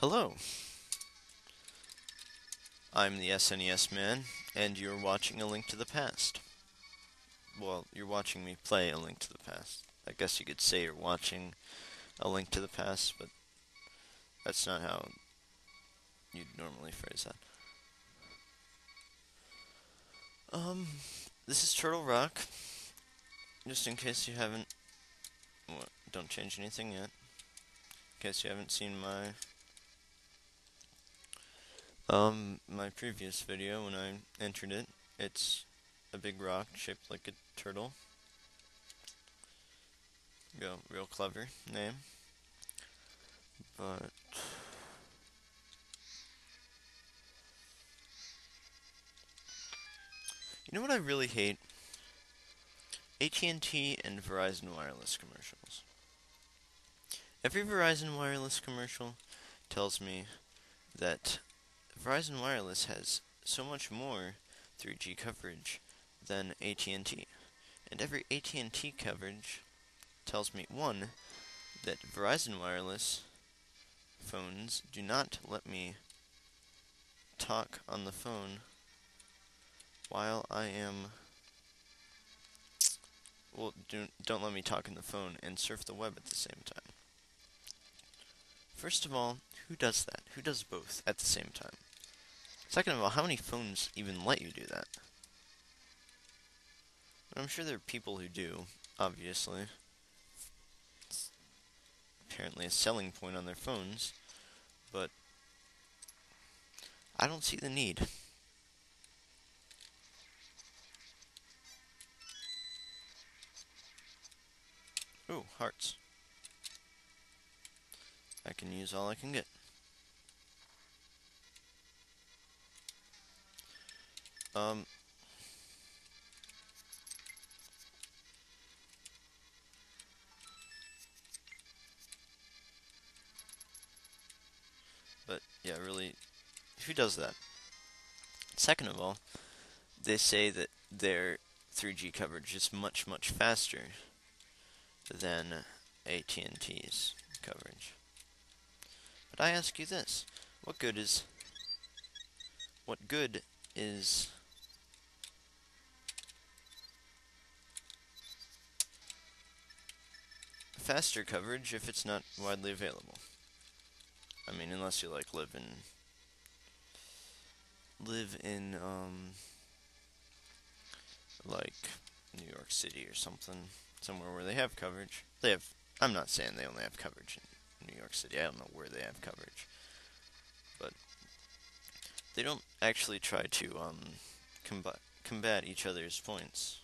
Hello, I'm the SNES man, and you're watching A Link to the Past. Well, you're watching me play A Link to the Past. I guess you could say you're watching A Link to the Past, but that's not how you'd normally phrase that. Um, this is Turtle Rock, just in case you haven't. What, don't change anything yet. In case you haven't seen my previous video when I entered it. It's a big rock shaped like a turtle. Real clever name. But you know what I really hate? AT&T and Verizon Wireless commercials. Every Verizon Wireless commercial tells me that Verizon Wireless has so much more 3G coverage than AT&T. And every AT&T coverage tells me, one, that Verizon Wireless phones do not let me talk on the phone while I am well, don't let me talk on the phone and surf the web at the same time. First of all, who does that? Who does both at the same time? Second of all, how many phones even let you do that? I'm sure there are people who do, obviously. It's apparently a selling point on their phones, but I don't see the need. Ooh, hearts. I can use all I can get. Um, but yeah, really, who does that? Second of all, they say that their 3G coverage is much, much faster than AT&T's coverage. But I ask you this: what good is what good is faster coverage if it's not widely available? I mean, unless you like live in like New York City or something, somewhere where they have coverage. They have. I'm not saying they only have coverage in New York City. I don't know where they have coverage, but they don't actually try to combat each other's points.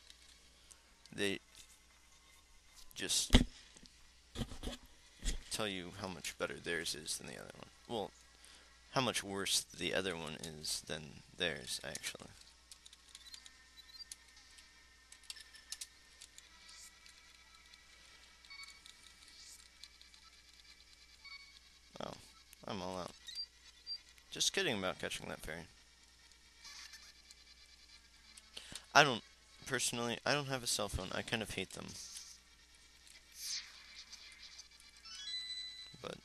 They just tell you how much better theirs is than the other one. Well, how much worse the other one is than theirs, actually. Oh, I'm all out. Just kidding about catching that fairy. I don't, personally, I don't have a cell phone. I kind of hate them. But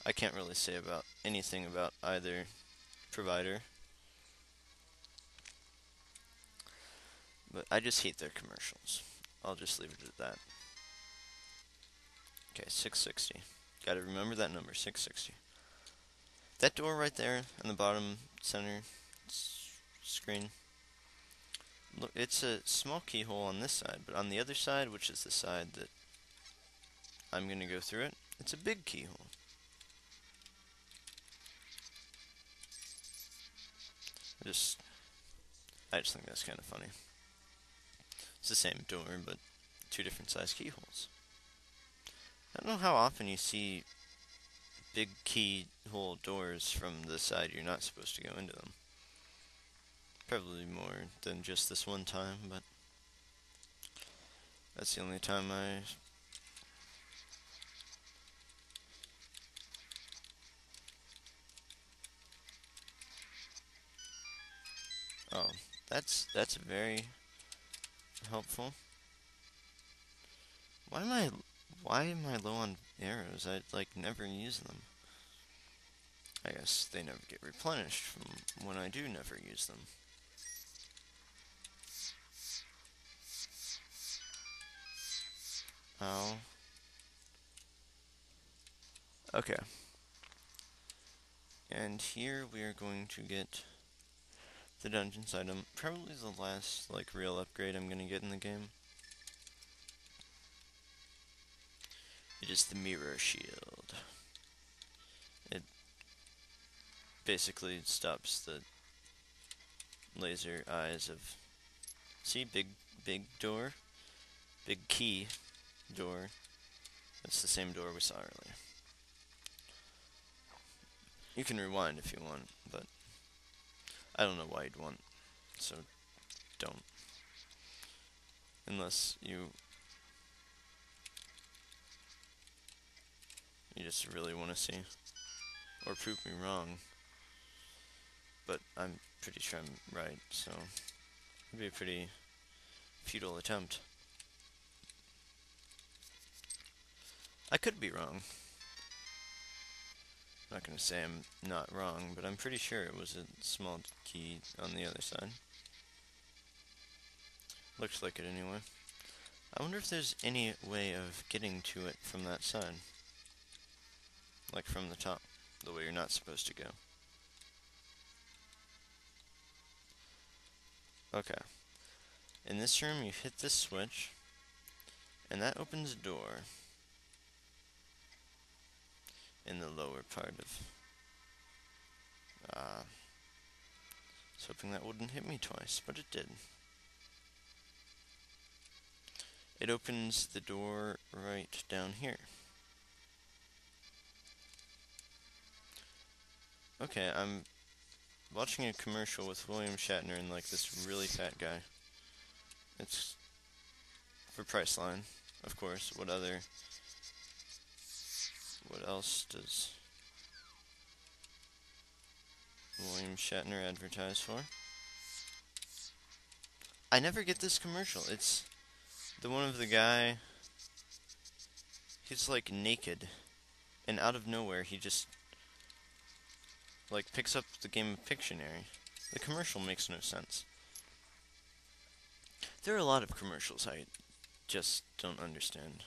I can't really say about anything about either provider. But I just hate their commercials. I'll just leave it at that. Okay, 660. Gotta remember that number, 660. That door right there in the bottom center screen. Look, it's a small keyhole on this side, but on the other side, which is the side that I'm going to go through it, it's a big keyhole. I just, I just think that's kind of funny. It's the same door, but two different size keyholes. I don't know how often you see big keyhole doors from the side you're not supposed to go into them. Probably more than just this one time, but that's the only time I... Oh, that's very helpful. Why am I why am I low on arrows. I, like, never use them. I guess they never get replenished from when I do never use them. Oh. Okay. And here we are going to get the dungeons item. Probably the last, like, real upgrade I'm gonna get in the game. It is the mirror shield. It basically stops the laser eyes of... See, big door? Big key door. That's the same door we saw earlier. You can rewind if you want, but I don't know why you'd want, so don't. Unless you just really want to see. Or prove me wrong. But I'm pretty sure I'm right, so it'd be a pretty futile attempt. I could be wrong. I'm not gonna say I'm not wrong, but I'm pretty sure it was a small key on the other side. Looks like it anyway. I wonder if there's any way of getting to it from that side. Like from the top, the way you're not supposed to go. Okay. In this room, you hit this switch, and that opens a door in the lower part of... I was hoping that wouldn't hit me twice, but it did. It opens the door right down here. Okay, I'm watching a commercial with William Shatner and, like, this really fat guy. It's for Priceline, of course. What else does William Shatner advertise for? I never get this commercial. It's the one of the guy. He's, like, naked, and out of nowhere he just, like, picks up the game of Pictionary. The commercial makes no sense. There are a lot of commercials I just don't understand.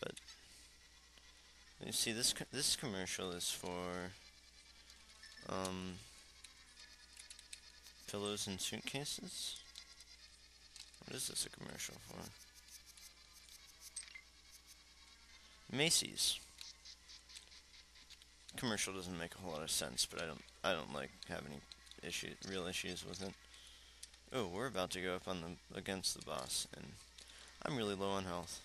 But you see, this commercial is for pillows and suitcases. What is this a commercial for? Macy's. Commercial doesn't make a whole lot of sense, but I don't like have any real issues with it. Oh, we're about to go up on against the boss, and I'm really low on health.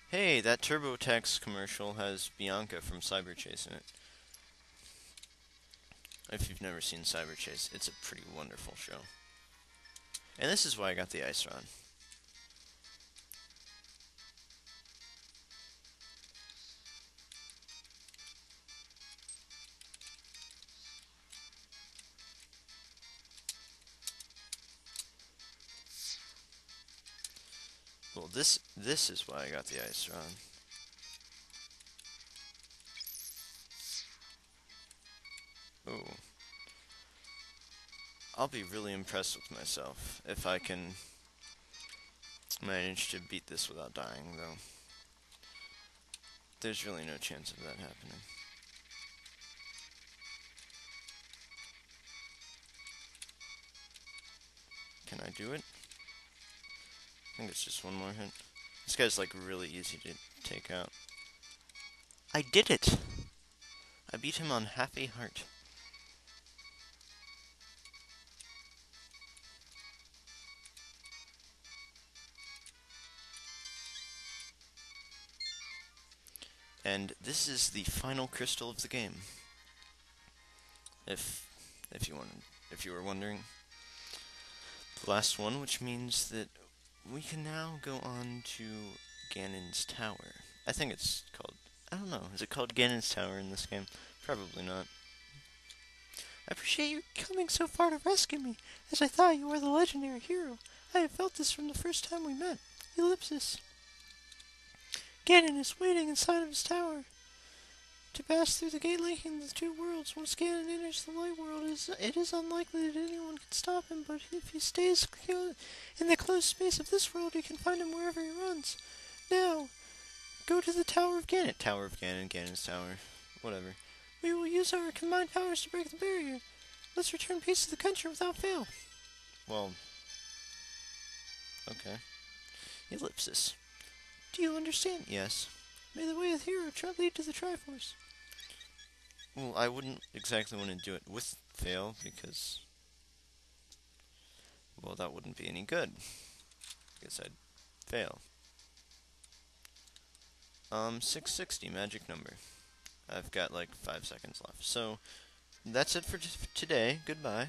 Hey, that TurboTax commercial has Bianca from Cyberchase in it. If you've never seen Cyberchase, it's a pretty wonderful show. And this is why I got the ice rod. Well, this is why I got the ice rod. Oh. I'll be really impressed with myself if I can manage to beat this without dying, though. There's really no chance of that happening. Can I do it? I think it's just one more hit. This guy's, like, really easy to take out. I did it! I beat him on half a heart. And this is the final crystal of the game. If you were wondering. The last one, which means that we can now go on to Ganon's Tower. I think it's called... I don't know. Is it called Ganon's Tower in this game? Probably not. I appreciate you coming so far to rescue me, as I thought you were the legendary hero. I have felt this from the first time we met. Ellipsis. Ganon is waiting inside of his tower to pass through the gate linking the two worlds. Once Ganon enters the light world, it is unlikely that anyone can stop him, but if he stays in the closed space of this world, you can find him wherever he runs. Now, go to the Tower of Ganon. Tower of Ganon, Ganon's Tower. Whatever. We will use our combined powers to break the barrier. Let's return peace to the country without fail. Well, okay. Ellipsis. Do you understand? Yes. May the way of the hero lead to the Triforce. Well, I wouldn't exactly want to do it with fail, because, well, that wouldn't be any good. I guess I'd fail. 660, magic number. I've got like 5 seconds left. So, that's it for today. Goodbye.